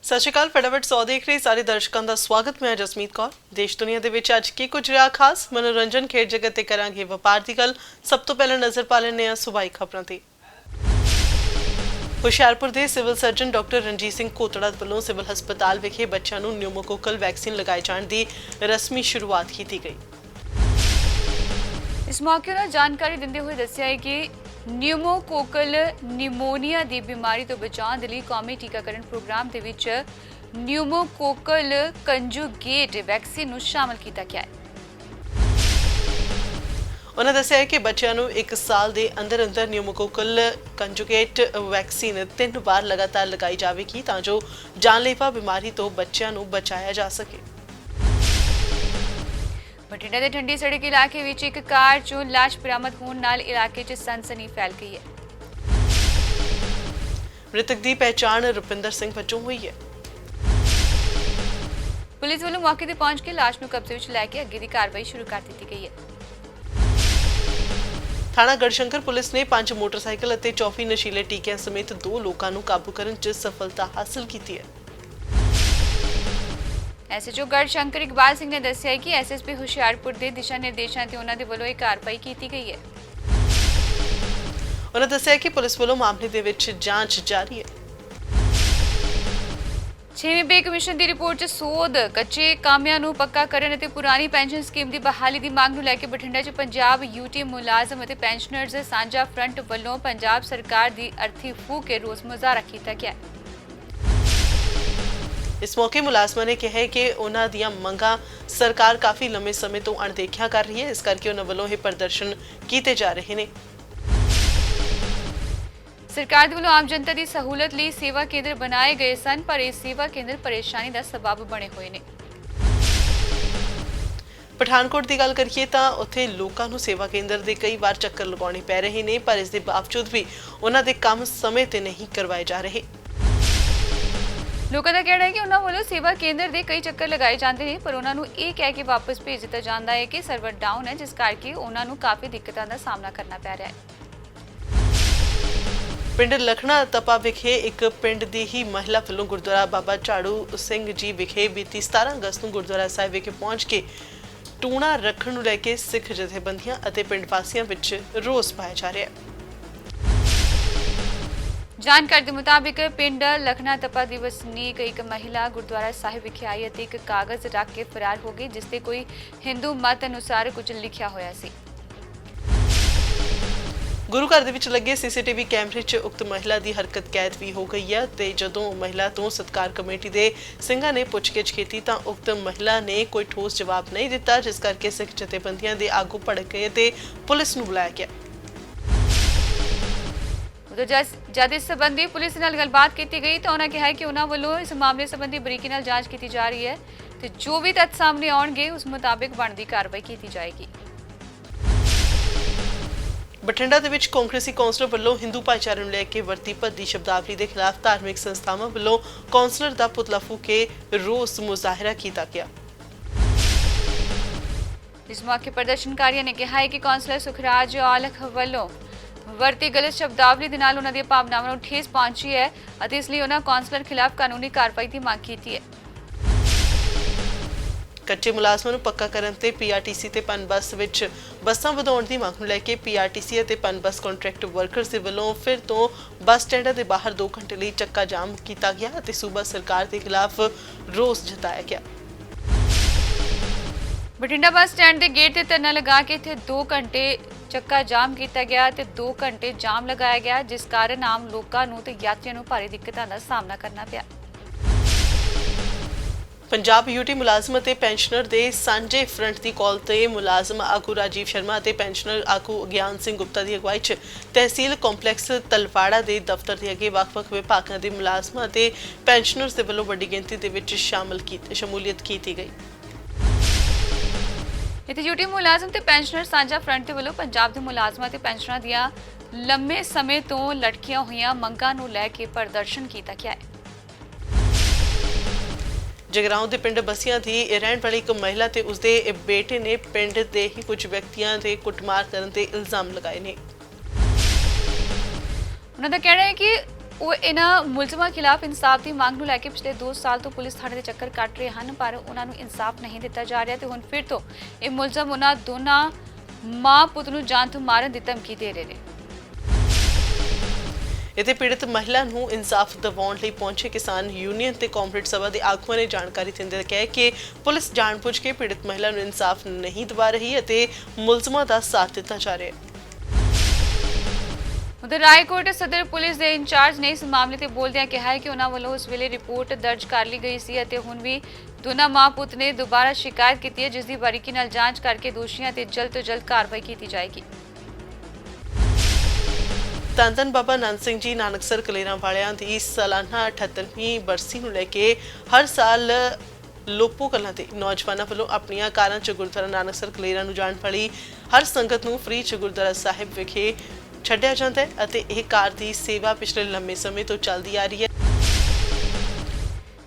ਸਤਿ ਸ਼੍ਰੀ ਅਕਾਲ। ਫਟਾਫਟ 100 ਦੇਖ ਰਹੇ ਸਾਰੇ ਦਰਸ਼ਕਾਂ ਦਾ ਸਵਾਗਤ। ਮੈਂ ਜਸਮੀਤ ਕੌਰ। ਦੇਸ਼ ਦੁਨੀਆ ਦੇ ਵਿੱਚ ਅੱਜ ਕੀ ਕੁਝ ਰਿਹਾ ਖਾਸ, ਮਨੋਰੰਜਨ, ਖੇਡ ਜਗਤ ਤੇ ਕਰਾਂਗੇ ਵਪਾਰ ਦੀ ਗੱਲ। ਸਭ ਤੋਂ ਪਹਿਲਾਂ ਨਜ਼ਰ ਪਾ ਲੈਂਦੇ ਹਾਂ ਸੂਬਾਈ ਖਬਰਾਂ ਤੇ। ਹੁਸ਼ਿਆਰਪੁਰ ਦੇ civil surgeon doctor Ranjit Singh Kotra ਵੱਲੋਂ ਸਿਵਲ ਹਸਪਤਾਲ ਵਿਖੇ ਬੱਚਿਆਂ ਨੂੰ ਨਿਊਮੋਕੋਕਲ ਵੈਕਸੀਨ ਲਗਾਏ ਜਾਣ ਦੀ ਰਸਮੀ ਸ਼ੁਰੂਆਤ ਕੀਤੀ ਗਈ। इस मौके पर जानकारी देते हुए दस्सिया है कि ਨਿਊਮੋਕੋਕਲ ਨਿਮੋਨੀਆ ਦੀ ਬਿਮਾਰੀ ਤੋਂ ਬਚਾਉਣ ਦੇ ਲਈ ਕੌਮੀ ਟੀਕਾਕਰਨ ਪ੍ਰੋਗਰਾਮ ਦੇ ਵਿੱਚ ਨਿਊਮੋਕੋਕਲ ਕੰਜੂਗੇਟ ਵੈਕਸੀਨ ਨੂੰ ਸ਼ਾਮਲ ਕੀਤਾ ਗਿਆ ਹੈ। ਉਹਨਾਂ ਦੱਸਿਆ ਕਿ ਬੱਚਿਆਂ ਨੂੰ 1 ਸਾਲ ਦੇ ਅੰਦਰ ਨਿਊਮੋਕੋਕਲ ਕੰਜੂਗੇਟ ਵੈਕਸੀਨ 3 ਵਾਰ ਲਗਾਤਾਰ ਲਗਾਈ ਜਾਵੇਗੀ ਤਾਂ ਜੋ ਜਾਨਲੇਵਾ ਬਿਮਾਰੀ ਤੋਂ ਬੱਚਿਆਂ ਨੂੰ ਬਚਾਇਆ ਜਾ ਸਕੇ। ਬਠਿੰਡਾ ਦੇ ਠੰਡੀ ਸੜਕ ਇਲਾਕੇ ਵਿੱਚ ਇੱਕ ਕਾਰ ਚੋਂ ਲਾਸ਼ ਬਰਾਮਦ ਹੋਣ ਨਾਲ ਇਲਾਕੇ 'ਚ ਸਨਸਨੀ ਫੈਲ ਗਈ ਹੈ। ਮ੍ਰਿਤਕ ਦੀ ਪਹਿਚਾਣ ਰੁਪਿੰਦਰ ਸਿੰਘ ਵਜੋਂ ਹੋਈ ਹੈ। ਪੁਲਿਸ ਵੱਲੋਂ ਮੌਕੇ ਤੇ ਪਹੁੰਚ ਕੇ ਲਾਸ਼ ਨੂੰ ਕਬਜ਼ੇ ਵਿੱਚ ਲੈ ਕੇ ਅੱਗੇ ਦੀ ਕਾਰਵਾਈ ਸ਼ੁਰੂ ਕਰ ਦਿੱਤੀ ਗਈ ਹੈ। ਥਾਣਾ ਗੜਸ਼ੰਕਰ ਪੁਲਿਸ ਨੇ 5 ਮੋਟਰਸਾਈਕਲ ਅਤੇ 24 ਨਸ਼ੀਲੇ ਟੀਕਿਆਂ ਸਮੇਤ 2 ਲੋਕਾਂ ਨੂੰ ਕਾਬੂ ਕਰਨ 'ਚ ਸਫਲਤਾ ਹਾਸਲ ਕੀਤੀ ਹੈ। ਐਸਐਚਓ ਗੜਸ਼ੰਕਰ ਇਕਬਾਲ ਸਿੰਘ ਨੇ ਦੱਸਿਆ ਕਿ ਐਸਐਸਪੀ ਹੁਸ਼ਿਆਰਪੁਰ ਦੇ ਦਿਸ਼ਾ ਨਿਰਦੇਸ਼ਾਂ ਤੇ ਉਹਨਾਂ ਦੇ ਵੱਲੋਂ ਇਹ ਕਾਰਵਾਈ ਕੀਤੀ ਗਈ ਹੈ। ਉਹਨਾਂ ਦੱਸਿਆ ਕਿ ਪੁਲਿਸ ਵੱਲੋਂ ਮਾਮਲੇ ਦੇ ਵਿੱਚ ਜਾਂਚ ਜਾਰੀ ਹੈ। 6ਵੇਂ ਪੇ ਕਮਿਸ਼ਨ ਦੀ ਰਿਪੋਰਟ 'ਚ ਸੋਧ, ਕੱਚੇ ਕਾਮਿਆਂ ਨੂੰ ਪੱਕਾ ਕਰਨ ਅਤੇ ਪੁਰਾਣੀ ਪੈਨਸ਼ਨ ਸਕੀਮ ਦੀ ਬਹਾਲੀ ਦੀ ਮੰਗ ਨੂੰ ਲੈ ਕੇ ਬਠਿੰਡਾ 'ਚ ਪੰਜਾਬ ਯੂਟੀ ਮੁਲਾਜ਼ਮ ਅਤੇ ਪੈਨਸ਼ਨਰਜ਼ ਸਾਂਝਾ ਫਰੰਟ ਵੱਲੋਂ ਪੰਜਾਬ ਸਰਕਾਰ ਦੀ ਅਰਥੀ ਫੂਕ ਕੇ ਰੋਸ ਮੁਜ਼ਾਹਰਾ ਕੀਤਾ ਗਿਆ। ਇਸ ਮੌਕੇ ਮੁਲਾਜ਼ਮਾਂ ਨੇ ਕਿਹਾ ਕਿ ਉਹਨਾਂ ਦੀਆਂ ਮੰਗਾਂ ਸਰਕਾਰ ਕਾਫੀ ਲੰਮੇ ਸਮੇਂ ਤੋਂ ਅਣਦੇਖਿਆ ਕਰ ਰਹੀ ਹੈ, ਇਸ ਕਰਕੇ ਉਹਨਾਂ ਵੱਲੋਂ ਇਹ ਪ੍ਰਦਰਸ਼ਨ ਕੀਤੇ ਜਾ ਰਹੇ ਨੇ। ਸਰਕਾਰ ਦੇ ਵੱਲੋਂ ਆਮ ਜਨਤਾ ਦੀ ਸਹੂਲਤ ਲਈ ਸੇਵਾ ਕੇਂਦਰ ਬਣਾਏ ਗਏ ਸਨ, ਪਰ ਇਹ ਸੇਵਾ ਕੇਂਦਰ ਪਰੇਸ਼ਾਨੀ ਦਾ ਸਬਬ ਬਣੇ ਹੋਏ ਨੇ। ਪਠਾਨਕੋਟ ਦੀ ਗੱਲ ਕਰੀਏ ਤਾਂ ਉੱਥੇ ਲੋਕਾਂ ਨੂੰ ਸੇਵਾ ਕੇਂਦਰ ਦੇ ਕਈ ਵਾਰ ਚੱਕਰ ਲਗਾਉਣੇ ਪੈ ਰਹੇ ਨੇ, ਪਰ ਇਸ ਦੇ ਬਾਵਜੂਦ ਵੀ ਉਹਨਾਂ ਦੇ ਕੰਮ ਸਮੇਂ ਤੇ ਨਹੀਂ ਕਰਵਾਏ ਜਾ ਰਹੇ। ਲੋਕਾਂ ਦਾ ਕਹਿਣਾ ਹੈ ਕਿ ਉਹਨਾਂ ਵੱਲੋਂ ਸੇਵਾ ਕੇਂਦਰ ਦੇ ਕਈ ਚੱਕਰ ਲਗਾਏ ਜਾਂਦੇ ਨੇ, ਪਰ ਉਹਨਾਂ ਨੂੰ ਇਹ ਕਹਿ ਕੇ ਵਾਪਸ ਭੇਜ ਦਿੱਤਾ ਜਾਂਦਾ ਹੈ ਕਿ ਸਰਵਰ ਡਾਊਨ ਹੈ, ਜਿਸ ਕਰਕੇ ਉਹਨਾਂ ਨੂੰ ਕਾਫੀ ਦਿੱਕਤਾਂ ਦਾ ਸਾਹਮਣਾ ਕਰਨਾ ਪੈ ਰਿਹਾ ਹੈ। ਪਿੰਡ ਲਖਣਾ ਤਪਾ ਵਿਖੇ ਇੱਕ ਪਿੰਡ ਦੀ ਹੀ ਮਹਿਲਾ ਵੱਲੋਂ ਗੁਰਦੁਆਰਾ ਬਾਬਾ ਝਾੜੂ ਸਿੰਘ ਜੀ ਵਿਖੇ ਬੀਤੀ 17 ਅਗਸਤ ਨੂੰ ਗੁਰਦੁਆਰਾ ਸਾਹਿਬ ਵਿਖੇ ਪਹੁੰਚ ਕੇ ਟੂਣਾ ਰੱਖਣ ਨੂੰ ਲੈ ਕੇ ਸਿੱਖ ਜਥੇਬੰਦੀਆਂ ਅਤੇ ਪਿੰਡ ਵਾਸੀਆਂ ਵਿੱਚ ਰੋਸ ਪਾਇਆ ਜਾ ਰਿਹਾ ਹੈ। ਜਾਣਕਾਰੀ ਦੇ ਮੁਤਾਬਿਕ ਪਿੰਡ ਲਖਣਾ ਤਪਾ ਦੀ ਵਸਨੀਕ ਇੱਕ ਮਹਿਲਾ ਗੁਰਦੁਆਰਾ ਸਾਹਿਬ ਵਿਖੇ ਆਈ ਅਤੇ ਇੱਕ ਕਾਗਜ਼ ਰੱਖ ਕੇ ਫਰਾਰ ਹੋ ਗਈ, ਜਿਸ ਤੇ ਕੋਈ ਹਿੰਦੂ ਮਤ ਅਨੁਸਾਰ ਕੁਝ ਲਿਖਿਆ ਹੋਇਆ ਸੀ। ਗੁਰੂ ਘਰ ਦੇ ਵਿੱਚ ਲੱਗੇ ਸੀਸੀਟੀਵੀ ਕੈਮਰੇ 'ਚ ਉਕਤ ਮਹਿਲਾ ਦੀ ਹਰਕਤ ਕੈਦ ਵੀ ਹੋ ਗਈ ਹੈ ਤੇ ਜਦੋਂ ਮਹਿਲਾ ਤੋਂ ਸਤਕਾਰ ਕਮੇਟੀ ਦੇ ਸਿੰਘਾਂ ਨੇ ਪੁੱਛਗਿੱਛ ਕੀਤੀ ਤਾਂ ਉਕਤ ਮਹਿਲਾ ਨੇ ਕੋਈ ਠੋਸ ਜਵਾਬ ਨਹੀਂ ਦਿੱਤਾ, ਜਿਸ ਕਰਕੇ ਸਿੱਖ ਜਥੇਬੰਦੀਆਂ ਦੇ ਆਗੂ ਭੜਕ ਗਏ ਤੇ ਪੁਲਿਸ ਨੂੰ ਬੁਲਾਇਆ ਗਿਆ। ਜਦ ਇਸ ਸੰਬੰਧੀ ਪੁਲਿਸ ਨਾਲ ਗੱਲਬਾਤ ਕੀਤੀ ਗਈ ਤਾਂ ਉਹਨਾਂ ਕਿਹਾ ਕਿ ਉਹਨਾਂ ਵੱਲੋਂ ਇਸ ਮਾਮਲੇ ਸੰਬੰਧੀ ਬਰੀਕੀ ਨਾਲ ਜਾਂਚ ਕੀਤੀ ਜਾ ਰਹੀ ਹੈ ਤੇ ਜੋ ਵੀ ਤੱਥ ਸਾਹਮਣੇ ਆਉਣਗੇ ਉਸ ਮੁਤਾਬਿਕ ਬਣਦੀ ਕਾਰਵਾਈ ਕੀਤੀ ਜਾਏਗੀ। ਬਠਿੰਡਾ ਦੇ ਵਿੱਚ ਕਾਂਗਰਸੀ ਕੌਂਸਲਰ ਵੱਲੋਂ ਹਿੰਦੂ ਭਾਈਚਾਰੇ ਨੂੰ ਲੈ ਕੇ ਵਰਤੀ ਭੱਦੀ ਸ਼ਬਦਾਵਲੀ ਦੇ ਖਿਲਾਫ ਧਾਰਮਿਕ ਸੰਸਥਾਵਾਂ ਵੱਲੋਂ ਕੌਂਸਲਰ ਦਾ ਪੁਤਲਾ ਫੂਕ ਕੇ ਰੋਸ ਮੁਜ਼ਾਹਰਾ ਕੀਤਾ ਗਿਆ। ਇਸ ਮੌਕੇ ਪ੍ਰਦਰਸ਼ਨਕਾਰੀਆਂ ਨੇ ਕਿਹਾ ਹੈ ਕਿ ਕੌਂਸਲਰ ਸੁਖਰਾਜ ਔਲਖ ਵੱਲੋਂ ਵਰਤੀ ਗਲਤ ਸ਼ਬਦਾਵਲੀ ਦੇ ਨਾਲ ਉਹਨਾਂ ਦੀਆਂ ਭਾਵਨਾਵਾਂ ਨੂੰ ਠੇਸ ਪਹੁੰਚੀ ਹੈ ਅਤੇ ਇਸ ਲਈ ਉਹਨਾਂ ਕੌਂਸਲਰ ਖਿਲਾਫ ਕਾਨੂੰਨੀ ਕਾਰਵਾਈ ਦੀ ਮੰਗ ਕੀਤੀ ਹੈ। ਕੱਚੇ ਮੁਲਾਜ਼ਮਾਂ ਨੂੰ ਪੱਕਾ ਕਰਨ ਤੇ ਪੀਆਰਟੀਸੀ ਤੇ ਪਨ ਬੱਸ ਵਿੱਚ ਬੱਸਾਂ ਵਧਾਉਣ ਦੀ ਮੰਗ ਨੂੰ ਲੈ ਕੇ ਪੀਆਰਟੀਸੀ ਅਤੇ ਪਨ ਬੱਸ ਕੰਟਰੈਕਟ ਵਰਕਰਸ ਦੇ ਵੱਲੋਂ ਫਿਰ ਤੋਂ ਬੱਸ ਸਟੈਂਡਾਂ ਦੇ ਬਾਹਰ 2 ਘੰਟੇ ਲਈ ਚੱਕਾ ਜਾਮ ਕੀਤਾ ਗਿਆ ਅਤੇ ਸੂਬਾ ਸਰਕਾਰ ਦੇ ਖਿਲਾਫ ਰੋਸ ਜਤਾਇਆ ਗਿਆ। ਬਠਿੰਡਾ ਬੱਸ ਸਟੈਂਡ ਦੇ ਗੇਟ ਤੇ ਧਰਨਾ ਲਗਾ ਕੇ ਇੱਥੇ 2 ਘੰਟੇ ਚੱਕਾ ਜਾਮ ਕੀਤਾ ਗਿਆ ਤੇ 2 ਘੰਟੇ ਜਾਮ ਲਗਾਇਆ ਗਿਆ, ਜਿਸ ਕਾਰਨ ਆਮ ਲੋਕਾਂ ਨੂੰ ਤੇ ਯਾਤਰੀਆਂ ਨੂੰ ਭਾਰੀ ਦਿੱਕਤਾਂ ਦਾ ਸਾਹਮਣਾ ਕਰਨਾ ਪਿਆ। ਪੰਜਾਬ ਯੂਟੀ ਮੁਲਾਜ਼ਮ ਅਤੇ ਪੈਨਸ਼ਨਰ ਦੇ ਸਾਂਝੇ ਫਰੰਟ ਦੀ ਕਾਲ ਤੇ ਮੁਲਾਜ਼ਮ ਆਗੂ ਰਾਜੀਵ ਸ਼ਰਮਾ ਅਤੇ ਪੈਨਸ਼ਨਰ ਆਗੂ ਗਿਆਨ ਸਿੰਘ ਗੁਪਤਾ ਦੀ ਅਗਵਾਈ 'ਚ ਤਹਿਸੀਲ ਕੰਪਲੈਕਸ ਤਲਵਾੜਾ ਦੇ ਦਫ਼ਤਰ ਦੇ ਅੱਗੇ ਵੱਖ-ਵੱਖ ਵਿਭਾਗਾਂ ਦੇ ਮੁਲਾਜ਼ਮਾਂ ਅਤੇ ਪੈਨਸ਼ਨਰਸ ਦੇ ਵੱਲੋਂ ਵੱਡੀ ਗਿਣਤੀ ਦੇ ਵਿੱਚ ਸ਼ਮੂਲੀਅਤ ਕੀਤੀ ਗਈ। ਇੱਥੇ ਯੂਟੀ ਮੁਲਾਜ਼ਮ ਤੇ ਪੈਨਸ਼ਨਰ ਸਾਂਝਾ ਫਰੰਟ ਦੇ ਵੱਲੋਂ ਪੰਜਾਬ ਦੇ ਮੁਲਾਜ਼ਮਾਂ ਤੇ ਪੈਨਸ਼ਨਰਾਂ ਦੀਆਂ ਲੰਮੇ ਸਮੇਂ ਤੋਂ ਲਟਕੀਆਂ ਹੋਈਆਂ ਮੰਗਾਂ ਨੂੰ ਲੈ ਕੇ ਪ੍ਰਦਰਸ਼ਨ ਕੀਤਾ ਗਿਆ ਹੈ। ਜਗਰਾਉਂ ਦੇ ਪਿੰਡ ਬਸੀਆਂ ਦੀ ਰਹਿਣ ਵਾਲੀ ਇੱਕ ਮਹਿਲਾ ਤੇ ਉਸਦੇ ਬੇਟੇ ਨੇ ਪਿੰਡ ਦੇ ਹੀ ਕੁਝ ਵਿਅਕਤੀਆਂ ਦੇ ਕੁੱਟਮਾਰ ਕਰਨ ਦੇ ਇਲਜ਼ਾਮ ਲਗਾਏ ਨੇ। ਉਹਨਾਂ ਦਾ ਕਹਿਣਾ ਹੈ ਕਿ ਉਹ ਇਹਨਾਂ ਮੁਲਜ਼ਮਾਂ ਖਿਲਾਫ ਇਨਸਾਫ ਦੀ ਮੰਗ ਨੂੰ ਲੈ ਕੇ ਪਿਛਲੇ 2 ਸਾਲ ਤੋਂ ਪੁਲਿਸ ਥਾਣੇ ਦੇ ਚੱਕਰ ਕੱਟ ਰਹੇ ਹਨ, ਪਰ ਉਹਨਾਂ ਨੂੰ ਇਨਸਾਫ ਨਹੀਂ ਦਿੱਤਾ ਜਾ ਰਿਹਾ ਤੇ ਹੁਣ ਫਿਰ ਤੋਂ ਇਹ ਮੁਲਜ਼ਮ ਉਹਨਾਂ ਦੋਨਾਂ ਮਾਂ ਪੁੱਤ ਨੂੰ ਜਾਨ ਤੋਂ ਮਾਰਨ ਦੀ ਧਮਕੀ ਦੇ ਰਹੇ ਨੇ। ਇਤੇ ਪੀੜਤ ਮਹਿਲਾ ਨੂੰ ਇਨਸਾਫ ਦਿਵਾਉਣ ਲਈ ਪਹੁੰਚੇ ਕਿਸਾਨ ਯੂਨੀਅਨ ਤੇ ਕਾਮਰੇਡ ਸਭਾ ਦੇ ਆਗੂਆਂ ਨੇ ਜਾਣਕਾਰੀ ਦਿੰਦੇ ਕਿਹਾ ਕਿ ਪੁਲਿਸ ਜਾਣਬੁੱਝ ਕੇ ਪੀੜਤ ਮਹਿਲਾ ਨੂੰ ਇਨਸਾਫ ਨਹੀਂ ਦਿਵਾ ਰਹੀ ਅਤੇ ਮੁਲਜ਼ਮਾਂ ਦਾ ਸਾਥ ਦਿੱਤਾ ਜਾ ਰਿਹਾ ਹੈ। ਉਧਰ ਰਾਏਕੋਟ ਸਦਰ ਪੁਲਿਸ ਦੇ ਇੰਚਾਰਜ ਨੇ ਇਸ ਮਾਮਲੇ ਤੇ ਬੋਲਦਿਆਂ ਕਿਹਾ ਹੈ ਕਿ ਉਹਨਾਂ ਵੱਲੋਂ ਉਸ ਵੇਲੇ ਰਿਪੋਰਟ ਦਰਜ ਕਰ ਲਈ ਗਈ ਸੀ ਅਤੇ ਹੁਣ ਵੀ ਦੋਨਾਂ ਮਾਂ ਪੁੱਤ ਨੇ ਦੁਬਾਰਾ ਸ਼ਿਕਾਇਤ ਕੀਤੀ ਹੈ, ਜਿਸ ਦੀ ਬਾਰੀਕੀ ਨਾਲ ਜਾਂਚ ਕਰਕੇ ਦੋਸ਼ੀਆਂ ਤੇ ਜਲਦ ਤੋਂ ਜਲਦ ਕਾਰਵਾਈ ਕੀਤੀ ਜਾਏਗੀ। ਧੰਨ ਧੰਨ ਬਾਬਾ ਨੰਦ ਸਿੰਘ ਜੀ ਨਾਨਕਸਰ ਕਲੇਰਾਂ ਵਾਲਿਆਂ ਦੀ ਸਾਲਾਨਾ 78ਵੀਂ ਬਰਸੀ ਨੂੰ ਲੈ ਕੇ ਹਰ ਸਾਲ ਲੋਪੋ ਕਲਾਂ ਦੇ ਨੌਜਵਾਨਾਂ ਵੱਲੋਂ ਆਪਣੀਆਂ ਕਾਰਾਂ 'ਚ ਗੁਰਦੁਆਰਾ ਨਾਨਕਸਰ ਕਲੇਰਾਂ ਨੂੰ ਜਾਣ ਵਾਲੀ ਹਰ ਸੰਗਤ ਨੂੰ ਫ੍ਰੀ 'ਚ ਗੁਰਦੁਆਰਾ ਸਾਹਿਬ ਵਿਖੇ ਛੱਡਿਆ ਜਾਂਦਾ ਹੈ ਅਤੇ ਇਹ ਕਾਰ ਦੀ ਸੇਵਾ ਪਿਛਲੇ ਲੰਮੇ ਸਮੇਂ ਤੋਂ ਚੱਲਦੀ ਆ ਰਹੀ ਹੈ,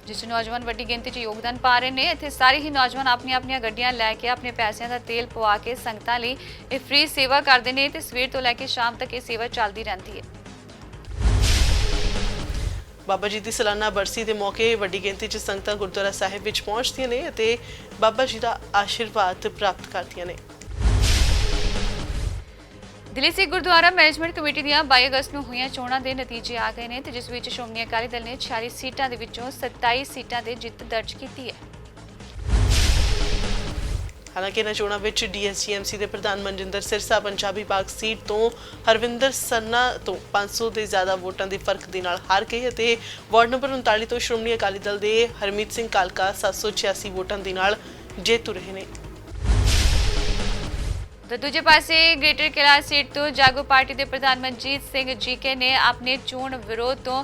ਜਿਸ ਨੌਜਵਾਨ ਵੱਡੀ ਗਿਣਤੀ 'ਚ ਯੋਗਦਾਨ ਪਾ ਰਹੇ ਨੇ। ਇੱਥੇ ਸਾਰੇ ਹੀ ਨੌਜਵਾਨ ਆਪਣੀਆਂ ਗੱਡੀਆਂ ਲੈ ਕੇ ਆਪਣੇ ਪੈਸਿਆਂ ਦਾ ਤੇਲ ਪਵਾ ਕੇ ਸੰਗਤਾਂ ਲਈ ਇਹ ਫ੍ਰੀ ਸੇਵਾ ਕਰਦੇ ਨੇ ਤੇ ਸਵੇਰ ਤੋਂ ਲੈ ਕੇ ਸ਼ਾਮ ਤੱਕ ਇਹ ਸੇਵਾ ਚੱਲਦੀ ਰਹਿੰਦੀ ਹੈ। ਬਾਬਾ ਜੀ ਦੀ ਸਾਲਾਨਾ ਬਰਸੀ ਦੇ ਮੌਕੇ ਵੱਡੀ ਗਿਣਤੀ 'ਚ ਸੰਗਤਾਂ ਗੁਰਦੁਆਰਾ ਸਾਹਿਬ ਵਿੱਚ ਪਹੁੰਚਦੀਆਂ ਨੇ ਅਤੇ ਬਾਬਾ ਜੀ ਦਾ ਆਸ਼ੀਰਵਾਦ ਪ੍ਰਾਪਤ ਕਰਦੀਆਂ ਨੇ। ਦਿੱਲੀ ਸਿੱਖ ਗੁਰਦੁਆਰਾ ਮੈਨੇਜਮੈਂਟ ਕਮੇਟੀ ਦੀਆਂ 22 ਅਗਸਤ ਨੂੰ ਹੋਈਆਂ ਚੋਣਾਂ ਦੇ ਨਤੀਜੇ ਆ ਗਏ ਨੇ ਤੇ ਜਿਸ ਵਿੱਚ ਸ਼੍ਰੋਮਣੀ ਅਕਾਲੀ ਦਲ ਨੇ 46 ਸੀਟਾਂ ਦੇ ਵਿੱਚੋਂ 27 ਸੀਟਾਂ ਤੇ ਜਿੱਤ ਦਰਜ ਕੀਤੀ ਹੈ। ਹਾਲਾਂਕਿ ਇਹਨਾਂ ਚੋਣਾਂ ਵਿੱਚ ਡੀਐਸਜੀਐਮਸੀ ਦੇ ਪ੍ਰਧਾਨ ਮਨਜਿੰਦਰ ਸਿਰਸਾ ਪੰਜਾਬੀ ਬਾਗ ਸੀਟ ਤੋਂ ਹਰਵਿੰਦਰ ਸਰਨਾ ਤੋਂ 500 ਦੇ ਜ਼ਿਆਦਾ ਵੋਟਾਂ ਦੇ ਫਰਕ ਦੇ ਨਾਲ ਹਾਰ ਗਏ ਅਤੇ ਵਾਰਡ ਨੰਬਰ 39 ਤੋਂ ਸ਼੍ਰੋਮਣੀ ਅਕਾਲੀ ਦਲ ਦੇ ਹਰਮੀਤ ਸਿੰਘ ਕਾਲਕਾ 786 ਵੋਟਾਂ ਦੇ ਨਾਲ ਜੇਤੂ ਰਹੇ ਨੇ। ਦੂਜੇ ਪਾਸੇ ਗ੍ਰੇਟਰ ਕੈਲਾਸ਼ ਸੀਟ ਤੋਂ ਜਾਗੋ ਪਾਰਟੀ ਦੇ ਪ੍ਰਧਾਨ ਮਨਜੀਤ ਸਿੰਘ ਜੀਕੇ ਨੇ ਆਪਣੇ ਚੋਣ ਵਿਰੋਧ ਤੋਂ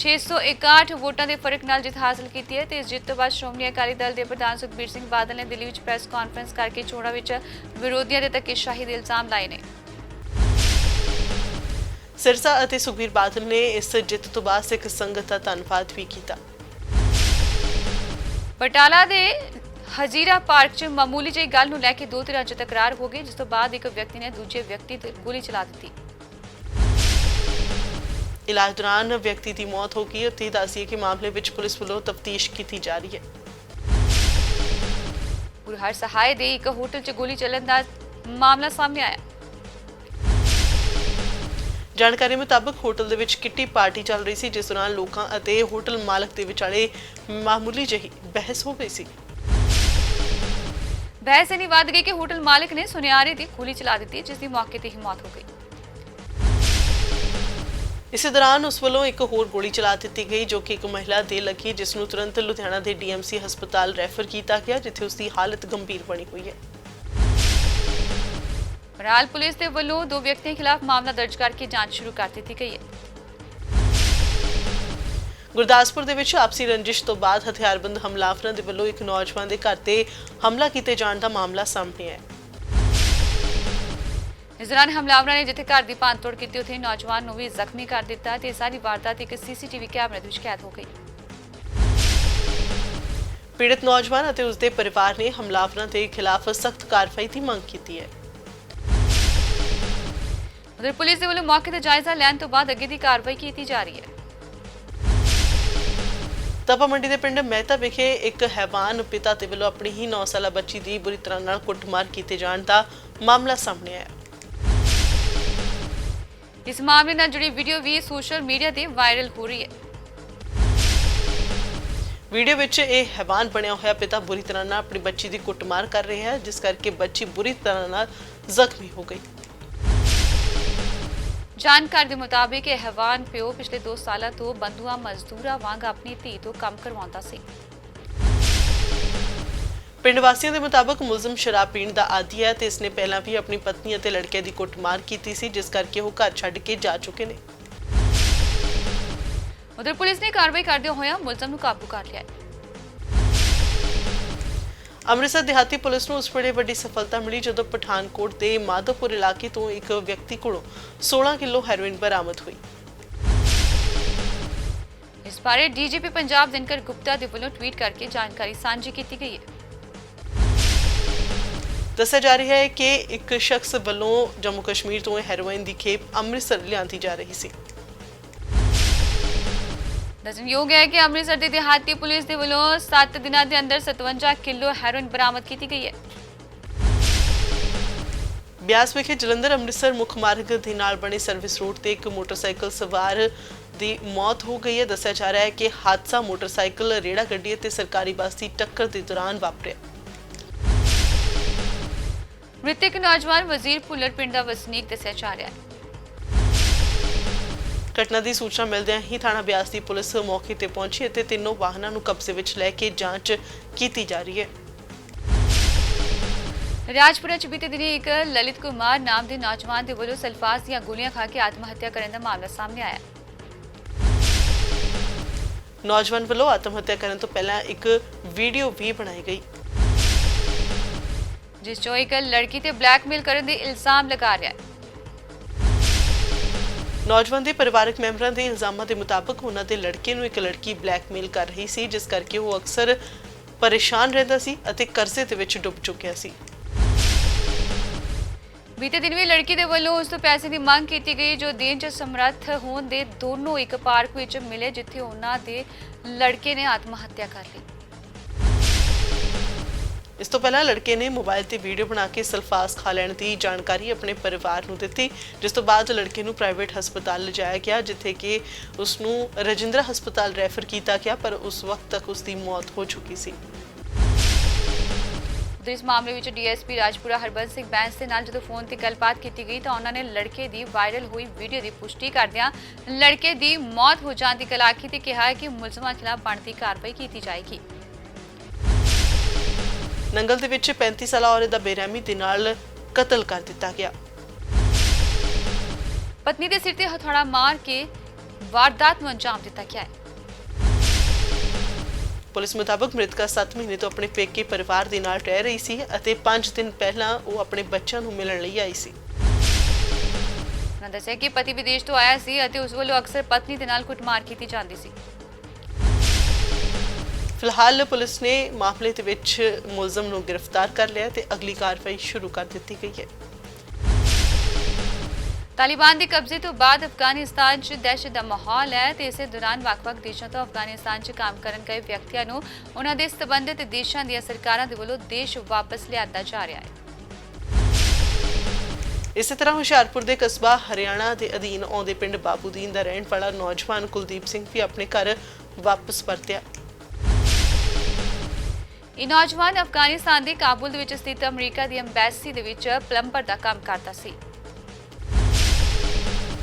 661 ਵੋਟਾਂ ਦੇ ਫਰਕ ਨਾਲ ਜਿੱਤ ਹਾਸਲ ਕੀਤੀ ਹੈ ਤੇ ਇਸ ਜਿੱਤ ਤੋਂ ਬਾਅਦ ਸ਼੍ਰੋਮਣੀ ਅਕਾਲੀ ਦਲ ਦੇ ਪ੍ਰਧਾਨ ਸੁਖਬੀਰ ਸਿੰਘ ਬਾਦਲ ਨੇ ਦਿੱਲੀ ਵਿੱਚ ਪ੍ਰੈਸ ਕਾਨਫਰੰਸ ਕਰਕੇ ਚੋਣਾਂ ਵਿੱਚ ਵਿਰੋਧੀਆਂ ਦੇ ਧੱਕੇਸ਼ਾਹੀ ਦੇ ਇਲਜ਼ਾਮ ਲਾਏ ਨੇ। ਸਿਰਸਾ ਅਤੇ ਸੁਖਬੀਰ ਬਾਦਲ ਨੇ ਇਸ ਜਿੱਤ ਤੋਂ ਬਾਅਦ ਸਿੱਖ ਸੰਗਤ ਦਾ ਧੰਨਵਾਦ ਵੀ ਕੀਤਾ। ਬਟਾਲਾ ਦੇ ਹਜ਼ੀਰਾ ਪਾਰਕ 'ਚ ਮਾਮੂਲੀ ਜਿਹੀ ਗੱਲ ਨੂੰ ਲੈ ਕੇ ਦੋ ਧਿਰਾਂ 'ਚ ਤਕਰਾਰ ਹੋ ਗਈ, ਜਿਸ ਤੋਂ ਬਾਅਦ ਇੱਕ ਵਿਅਕਤੀ ਨੇ ਦੂਜੇ ਵਿਅਕਤੀ ਤੇ ਗੋਲੀ ਚਲਾ ਦਿੱਤੀ। ਇਲਾਜ ਦੌਰਾਨ ਵਿਅਕਤੀ ਦੀ ਮੌਤ ਹੋ ਗਈ ਅਤੇ ਦੱਸਿਆ ਕਿ ਮਾਮਲੇ ਵਿੱਚ ਪੁਲਿਸ ਵੱਲੋਂ ਤਫਤੀਸ਼ ਕੀਤੀ ਜਾ ਰਹੀ ਹੈ। ਹਰ ਸਹਾਇ ਦੇ ਇੱਕ ਹੋਟਲ 'ਚ ਗੋਲੀ ਚੱਲਣ ਦਾ ਮਾਮਲਾ ਸਾਹਮਣੇ ਆਇਆ। ਜਾਣਕਾਰੀ ਮੁਤਾਬਕ ਹੋਟਲ ਦੇ ਵਿੱਚ ਕਿੱਟੀ ਪਾਰਟੀ ਚੱਲ ਰਹੀ ਸੀ, ਜਿਸ ਦੌਰਾਨ ਲੋਕਾਂ ਅਤੇ ਹੋਟਲ ਮਾਲਕ ਦੇ ਵਿਚਾਲੇ ਮਾਮੂਲੀ ਜਿਹੀ ਬਹਿਸ ਹੋ ਗਈ ਸੀ। ਬਹਿਸ ਇੰਨੀ ਵੱਧ ਗਈ ਕਿ ਹੋਟਲ ਮਾਲਕ ਨੇ ਸੁਨਿਆਰੇ ਦੀ ਗੋਲੀ ਚਲਾ ਦਿੱਤੀ, ਜਿਸ ਦੀ ਮੌਕੇ ਤੇ ਹੀ ਮੌਤ ਹੋ ਗਈ। ਇਸੇ ਦੌਰਾਨ ਉਸ ਵੱਲੋਂ ਇੱਕ ਹੋਰ ਗੋਲੀ ਚਲਾ ਦਿੱਤੀ ਗਈ ਜੋ ਕਿ ਇੱਕ ਮਹਿਲਾ ਦੇ ਲੱਗੀ, ਜਿਸ ਨੂੰ ਤੁਰੰਤ ਲੁਧਿਆਣਾ ਦੇ ਡੀਐਮਸੀ ਹਸਪਤਾਲ ਰੈਫਰ ਕੀਤਾ ਗਿਆ, ਜਿੱਥੇ ਉਸ ਦੀ ਹਾਲਤ ਗੰਭੀਰ ਬਣੀ ਹੋਈ ਹੈ। ਬਰਾਲ ਪੁਲਿਸ ਦੇ ਵੱਲੋਂ ਦੋ ਵਿਅਕਤੀਆਂ ਖਿਲਾਫ ਮਾਮਲਾ ਦਰਜ ਕਰਕੇ ਜਾਂਚ ਸ਼ੁਰੂ ਕਰ ਦਿੱਤੀ ਗਈ ਹੈ। ਗੁਰਦਾਸਪੁਰ ਦੇ ਵਿੱਚ ਆਪਸੀ ਰੰਜਿਸ਼ ਤੋਂ ਬਾਅਦ ਹਥਿਆਰਬੰਦ ਹਮਲਾਵਰਾਂ ਦੇ ਵੱਲੋਂ ਇੱਕ ਨੌਜਵਾਨ ਦੇ ਘਰ ਤੇ ਹਮਲਾ ਕੀਤੇ ਜਾਣ ਦਾ ਮਾਮਲਾ ਸਾਹਮਣੇ ਆਇਆ। ਇਸ ਦੌਰਾਨ ਹਮਲਾਵਰਾਂ ਨੇ ਜਿੱਥੇ ਘਰ ਦੀ ਭੰਨਤੋੜ ਕੀਤੀ, ਉੱਥੇ ਨੌਜਵਾਨ ਨੂੰ ਵੀ ਜ਼ਖਮੀ ਕਰ ਦਿੱਤਾ ਤੇ ਸਾਰੀ ਵਾਰਦਾਤ ਇੱਕ ਸੀਸੀਟੀਵੀ ਕੈਮਰੇ ਵਿੱਚ ਕੈਦ ਹੋ ਗਈ। ਪੀੜਤ ਨੌਜਵਾਨ ਅਤੇ ਉਸਦੇ ਪਰਿਵਾਰ ਨੇ ਹਮਲਾਵਰਾਂ ਦੇ ਖਿਲਾਫ ਸਖਤ ਕਾਰਵਾਈ ਦੀ ਮੰਗ ਕੀਤੀ ਹੈ। ਉਧਰ ਪੁਲਿਸ ਦੇ ਵੱਲੋਂ ਮੌਕੇ ਤੇ ਜਾਇਜ਼ਾ ਲੈਣ ਤੋਂ ਬਾਅਦ ਅੱਗੇ ਦੀ ਕਾਰਵਾਈ ਕੀਤੀ ਜਾ ਰਹੀ ਹੈ। ਤਪਾ ਮੰਡੀ ਦੇ ਪਿੰਡ ਮਹਿਤਾ ਵਿਖੇ ਇੱਕ ਹੈਵਾਨ ਪਿਤਾ ਦੇ ਵੱਲੋਂ ਆਪਣੀ ਹੀ 9 ਸਾਲਾ ਬੱਚੀ ਦੀ ਬੁਰੀ ਤਰ੍ਹਾਂ ਨਾਲ ਕੁੱਟਮਾਰ ਕੀਤੇ ਜਾਣ ਦਾ ਮਾਮਲਾ ਸਾਹਮਣੇ ਆਇਆ। ਇਸ ਮਾਮਲੇ ਨਾਲ ਜੁੜੀ ਵੀਡੀਓ ਵੀ ਸੋਸ਼ਲ ਮੀਡੀਆ ਤੇ ਵਾਇਰਲ ਹੋ ਰਹੀ ਹੈ। ਵੀਡੀਓ ਵਿੱਚ ਇਹ ਹੈਵਾਨ ਬਣਿਆ ਹੋਇਆ ਪਿਤਾ ਬੁਰੀ ਤਰ੍ਹਾਂ ਨਾਲ ਆਪਣੀ ਬੱਚੀ ਦੀ ਕੁੱਟਮਾਰ ਕਰ ਰਿਹਾ ਹੈ, ਜਿਸ ਕਰਕੇ ਬੱਚੀ ਬੁਰੀ ਤਰ੍ਹਾਂ ਨਾਲ ਜ਼ਖਮੀ ਹੋ ਗਈ। ਜਾਣਕਾਰੀ ਦੇ ਮੁਤਾਬਿਕ ਇਹ ਹੈਵਾਨ ਪਿਓ ਪਿਛਲੇ 2 ਸਾਲਾਂ ਤੋਂ ਬੰਦੂਆ ਮਜ਼ਦੂਰਾਂ ਵਾਂਗ ਆਪਣੀ ਧੀ ਤੋਂ ਕੰਮ ਕਰਵਾਉਂਦਾ ਸੀ। ਪਿੰਡ ਵਾਸੀਆਂ ਦੇ ਮੁਤਾਬਕ ਮੁਲਜ਼ਮ ਸ਼ਰਾਬ ਪੀਣ ਦਾ ਆਦੀ ਹੈ ਤੇ ਇਸਨੇ ਪਹਿਲਾਂ ਵੀ ਆਪਣੀ ਪਤਨੀ ਅਤੇ ਲੜਕੇ ਦੀ ਕੁੱਟਮਾਰ ਕੀਤੀ ਸੀ, ਜਿਸ ਕਰਕੇ ਉਹ ਘਰ ਛੱਡ ਕੇ ਜਾ ਚੁੱਕੇ ਨੇ। ਉਧਰ ਪੁਲਿਸ ਨੇ ਕਾਰਵਾਈ ਕਰਦੇ ਹੋਏ ਮੁਲਜ਼ਮ ਨੂੰ ਕਾਬੂ ਕਰ ਲਿਆ ਹੈ। ਅੰਮ੍ਰਿਤਸਰ ਦਿਹਾਤੀ ਪੁਲਿਸ ਨੂੰ ਉਸ ਵੇਲੇ ਵੱਡੀ ਸਫਲਤਾ ਮਿਲੀ ਜਦੋਂ ਪਠਾਨਕੋਟ ਦੇ ਮਾਧੋਪੁਰ ਇਲਾਕੇ ਤੋਂ ਇੱਕ ਵਿਅਕਤੀ ਕੋਲੋਂ 16 ਕਿਲੋ ਹੈਰੋਇਨ ਬਰਾਮਦ ਹੋਈ। ਇਸ ਬਾਰੇ ਡੀਜੀਪੀ ਪੰਜਾਬ ਦਿਨਕਰ ਗੁਪਤਾ ਦੇ ਵੱਲੋਂ ਟਵੀਟ ਕਰਕੇ ਜਾਣਕਾਰੀ ਸਾਂਝੀ ਕੀਤੀ ਗਈ ਹੈ। ਦੱਸਿਆ ਜਾ ਰਿਹਾ ਹੈ ਕਿ ਇੱਕ ਸ਼ਖਸ ਵੱਲੋਂ ਜੰਮੂ ਕਸ਼ਮੀਰ ਤੋਂ ਹੈਰੋਇਨ ਦੀ ਖੇਪ ਅੰਮ੍ਰਿਤਸਰ ਲਿਆਂਦੀ ਜਾ ਰਹੀ ਸੀ। ਦੱਸਣਯੋਗ ਹੈ ਕਿ ਅੰਮ੍ਰਿਤਸਰ ਦੀ ਦਿਹਾਤੀ ਪੁਲਿਸ ਦੇ ਵੱਲੋਂ 7 ਦਿਨਾਂ ਦੇ ਅੰਦਰ 57 ਕਿਲੋ ਹੈਰੋਇਨ ਬਰਾਮਦ ਕੀਤੀ ਗਈ ਹੈ। ਬਿਆਸ ਵਿਖੇ ਜਲੰਧਰ ਅੰਮ੍ਰਿਤਸਰ ਮੁੱਖ ਮਾਰਗ ਦੇ ਨਾਲ ਬਣੇ ਸਰਵਿਸ ਰੋਡ ਤੇ ਇੱਕ ਮੋਟਰਸਾਈਕਲ ਸਵਾਰ ਦੀ ਮੌਤ ਹੋ ਗਈ ਹੈ। ਦੱਸਿਆ ਜਾ ਰਿਹਾ ਹੈ ਕਿ ਹਾਦਸਾ ਮੋਟਰਸਾਈਕਲ ਰੇੜਾ ਗੱਡੀ ਅਤੇ ਸਰਕਾਰੀ ਬੱਸ ਦੀ ਟੱਕਰ ਦੇ ਦੌਰਾਨ ਵਾਪਰਿਆ। ਮ੍ਰਿਤਕ ਨੌਜਵਾਨ ਵਜ਼ੀਰ ਭੁੱਲਰ ਪਿੰਡ ਦਾ ਵਸਨੀਕ ਦੱਸਿਆ ਜਾ ਰਿਹਾ ਹੈ। ਘਟਨਾ ਦੀ ਸੂਚਨਾ ਮਿਲਦਿਆਂ ਹੀ ਥਾਣਾ ਬਿਆਸ ਦੀ ਪੁਲਿਸ ਮੌਕੇ ਤੇ ਪਹੁੰਚੀ ਅਤੇ ਤਿੰਨੋਂ ਵਾਹਨਾਂ ਨੂੰ ਕਬਜ਼ੇ ਵਿੱਚ ਲੈ ਕੇ ਜਾਂਚ ਕੀਤੀ ਜਾ ਰਹੀ ਹੈ। ਰਾਜਪੁਰਾ ਚ ਬੀਤੇ ਦਿਨੀ ਇੱਕ ਲਲਿਤ ਕੁਮਾਰ ਨਾਮ ਦੇ ਨੌਜਵਾਨ ਦੇ ਵੱਲੋਂ ਸਲਫਾਸ ਦੀਆਂ ਗੋਲੀਆਂ ਖਾ ਕੇ ਆਤਮ ਹੱਤਿਆ ਕਰਨ ਦਾ ਮਾਮਲਾ ਸਾਹਮਣੇ ਆਇਆ। ਨੌਜਵਾਨ ਵੱਲੋਂ ਆਤਮ ਹੱਤਿਆ ਕਰਨ ਤੋਂ ਪਹਿਲਾਂ ਇੱਕ ਵੀਡੀਓ ਵੀ ਬਣਾਈ ਗਈ ਜਿਸ 'ਚੋਂ ਇੱਕ ਲੜਕੀ ਤੇ ਬਲੈਕਮੇਲ ਕਰਨ ਦੇ ਇਲਜ਼ਾਮ ਲਗਾ ਰਿਹਾ ਹੈ। ਨੌਜਵਾਨ ਦੇ ਪਰਿਵਾਰਕ ਮੈਂਬਰਾਂ ਦੇ ਇਲਜ਼ਾਮਾਂ ਦੇ ਮੁਤਾਬਕ ਉਹਨਾਂ ਦੇ ਲੜਕੇ ਨੂੰ ਇੱਕ ਲੜਕੀ ਬਲੈਕਮੇਲ ਕਰ ਰਹੀ ਸੀ, ਜਿਸ ਕਰਕੇ ਉਹ ਅਕਸਰ ਪਰੇਸ਼ਾਨ ਰਹਿੰਦਾ ਸੀ ਅਤੇ ਕਰਜ਼ੇ ਦੇ ਵਿੱਚ ਡੁੱਬ ਚੁੱਕਿਆ ਸੀ। ਬੀਤੇ ਦਿਨ ਵੀ ਲੜਕੀ ਦੇ ਵੱਲੋਂ ਉਸ ਤੋਂ ਪੈਸੇ ਦੀ ਮੰਗ ਕੀਤੀ ਗਈ ਜੋ ਦੇਣ 'ਚ ਸਮਰੱਥ ਹੋਣ ਦੇ ਦੋਨੋਂ ਇੱਕ ਪਾਰਕ ਵਿੱਚ ਮਿਲੇ, ਜਿੱਥੇ ਉਹਨਾਂ ਦੇ ਲੜਕੇ ਨੇ ਆਤਮ ਹੱਤਿਆ ਕਰ ਲਈ। ਇਸ ਤੋਂ ਪਹਿਲਾਂ ਲੜਕੇ ਨੇ ਮੋਬਾਈਲ ਤੇ ਵੀਡੀਓ ਬਣਾ ਕੇ ਸਲਫਾਸ ਖਾ ਲੈਣ ਦੀ ਜਾਣਕਾਰੀ ਆਪਣੇ ਪਰਿਵਾਰ ਨੂੰ ਦਿੱਤੀ, ਜਿਸ ਤੋਂ ਬਾਅਦ ਲੜਕੇ ਨੂੰ ਪ੍ਰਾਈਵੇਟ ਹਸਪਤਾਲ ਲਿਜਾਇਆ ਗਿਆ, ਜਿੱਥੇ ਕਿ ਉਸ ਨੂੰ ਰਜਿੰਦਰਾ ਹਸਪਤਾਲ ਰੈਫਰ ਕੀਤਾ ਗਿਆ, ਪਰ ਉਸ ਵਕਤ ਤੱਕ ਉਸ ਦੀ ਮੌਤ ਹੋ ਚੁੱਕੀ ਸੀ। ਇਸ ਮਾਮਲੇ ਵਿੱਚ ਡੀਐਸਪੀ ਰਾਜਪੁਰਾ ਹਰਬੰਸ ਸਿੰਘ ਬੈਂਸ ਦੇ ਨਾਲ ਜਦੋਂ ਫੋਨ ਤੇ ਗੱਲਬਾਤ ਕੀਤੀ ਗਈ ਤਾਂ ਉਹਨਾਂ ਨੇ ਲੜਕੇ ਦੀ ਵਾਇਰਲ ਹੋਈ ਵੀਡੀਓ ਦੀ ਪੁਸ਼ਟੀ ਕਰਦਿਆਂ ਲੜਕੇ ਦੀ ਮੌਤ ਹੋ ਜਾਣ ਦੀ ਕਲਾਕੀ ਤੇ ਕਿਹਾ ਕਿ ਮੁਲਜ਼ਮਾਂ ਖਿਲਾਫ ਬਣਦੀ ਕਾਰਵਾਈ ਕੀਤੀ ਜਾਏਗੀ। ਨੰਗਲ ਦੇ ਵਿੱਚ 35 ਸਾਲਾ ਔਰਤ ਦਾ ਬੇਰਹਿਮੀ ਦੇ ਨਾਲ ਕਤਲ ਕਰ ਦਿੱਤਾ ਗਿਆ। ਪਤਨੀ ਦੇ ਸਿਰ ਤੇ ਹਥੌੜਾ ਮਾਰ ਕੇ ਵਾਰਦਾਤ ਨੂੰ ਅੰਜਾਮ ਦਿੱਤਾ ਗਿਆ ਹੈ। ਪੁਲਿਸ ਮੁਤਾਬਕ ਮ੍ਰਿਤਕਾ 7 ਮਹੀਨੇ ਤੋਂ ਆਪਣੇ ਪੇਕੇ ਪਰਿਵਾਰ ਦੇ ਨਾਲ ਰਹਿ ਰਹੀ ਸੀ ਅਤੇ 5 ਦਿਨ ਪਹਿਲਾਂ ਉਹ ਆਪਣੇ ਬੱਚਿਆਂ ਨੂੰ ਮਿਲਣ ਲਈ ਆਈ ਸੀ। ਉਹਨਾਂ ਦੱਸਿਆ ਕਿ ਪਤੀ ਵਿਦੇਸ਼ ਤੋਂ ਆਇਆ ਸੀ ਅਤੇ ਉਸ ਵੱਲੋਂ ਅਕਸਰ ਪਤਨੀ ਦੇ ਨਾਲ ਕੁੱਟਮਾਰ ਕੀਤੀ ਜਾਂਦੀ ਸੀ। ਫਿਲਹਾਲ ਪੁਲਿਸ ਨੇ ਮਾਮਲੇ ਦੇ ਵਿੱਚ ਮੁਲਜ਼ਮ ਨੂੰ ਗ੍ਰਿਫਤਾਰ ਕਰ ਲਿਆ ਤੇ ਅਗਲੀ ਕਾਰਵਾਈ ਸ਼ੁਰੂ ਕਰ ਦਿੱਤੀ ਗਈ ਹੈ। ਤਾਲਿਬਾਨ ਦੇ ਕਬਜ਼ੇ ਤੋਂ ਬਾਅਦ ਅਫਗਾਨਿਸਤਾਨ 'ਚ ਦਹਿਸ਼ਤ ਦਾ ਮਾਹੌਲ ਹੈ ਤੇ ਇਸੇ ਦੌਰਾਨ ਵੱਖ-ਵੱਖ ਦੇਸ਼ਾਂ ਤੋਂ ਅਫਗਾਨਿਸਤਾਨ 'ਚ ਕੰਮ ਕਰਨ ਗਏ ਵਿਅਕਤੀਆਂ ਨੂੰ ਉਹਨਾਂ ਦੇ ਸਬੰਧਿਤ ਦੇਸ਼ਾਂ ਦੀਆਂ ਸਰਕਾਰਾਂ ਦੇ ਵੱਲੋਂ ਦੇਸ਼ ਵਾਪਸ ਲਿਆਂਦਾ ਜਾ ਰਿਹਾ ਹੈ। ਇਸੇ ਤਰ੍ਹਾਂ ਹੁਸ਼ਿਆਰਪੁਰ ਦੇ ਕਸਬਾ ਹਰਿਆਣਾ ਦੇ ਅਧੀਨ ਆਉਂਦੇ ਪਿੰਡ ਬਾਬੂਦੀਨ ਦਾ ਰਹਿਣ ਵਾਲਾ ਨੌਜਵਾਨ ਕੁਲਦੀਪ ਸਿੰਘ ਵੀ ਆਪਣੇ ਘਰ ਵਾਪਸ ਪਰਤਿਆ। ਇਹ ਨੌਜਵਾਨ ਅਫਗਾਨਿਸਤਾਨ ਦੇ ਕਾਬੁਲ ਦੇ ਵਿੱਚ ਸਥਿਤ ਅਮਰੀਕਾ ਦੀ ਐਮਬੈਸੀ ਦੇ ਵਿੱਚ ਪਲੰਬਰ ਦਾ ਕੰਮ ਕਰਦਾ ਸੀ।